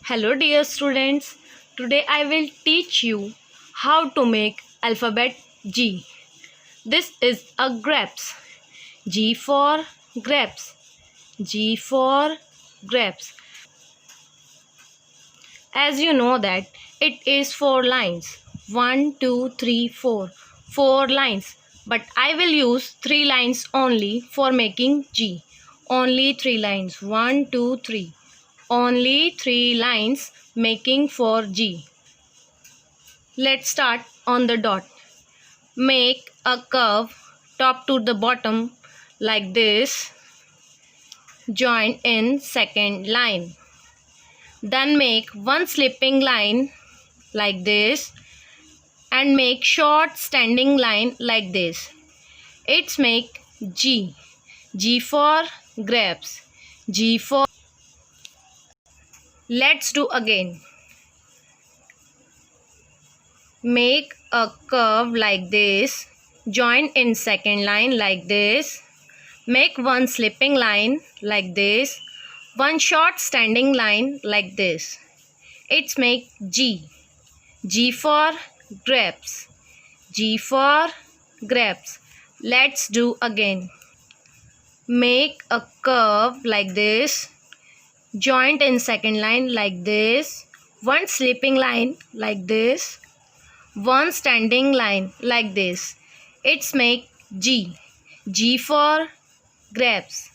Hello dear students, today I will teach you how to make alphabet G. This is a grapes. G for grapes. G for grapes. As you know that it is 4 lines. 1, 2, 3, 4. 4 lines. But I will use 3 lines only for making G. Only 3 lines. 1, 2, 3. Only 3 lines making for G. Let's start on the dot. Make a curve top to the bottom like this. Join in second line. Then make one slipping line like this and make short standing line like this. It's make G. G for grapes. G for. Let's do again. Make a curve like this. Join in second line like this. Make one slipping line like this. One short standing line like this. It's make G. G for grapes. G for grapes. Let's do again. Make a curve like this. Joint in second line like this. One slipping line like this. One standing line like this. It's make G. G for grapes.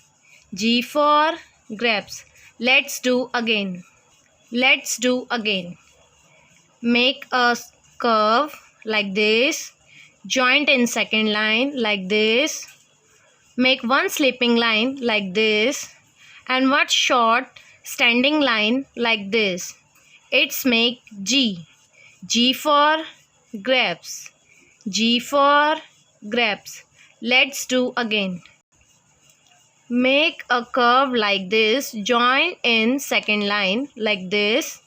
G for grapes. Let's do again. Let's do again. Make a curve like this. Joint in second line like this. Make one slipping line like this. And one short standing line like this. It's make G. G for grapes. G for grapes. Let's do again. Make a curve like this. Join in second line like this.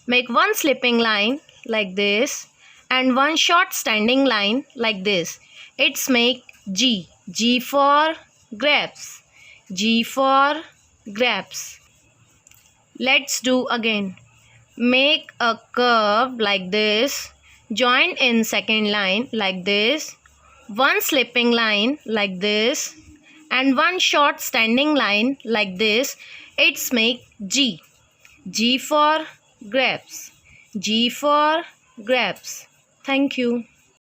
Make one slipping line like this. And one short standing line like this. It's make G. G for grapes. G for grapes. Let's do again. Make a curve like this. Join in second line like this. One slipping line like this. And one short standing line like this. It's make G. G for grapes. G for grapes. Thank you.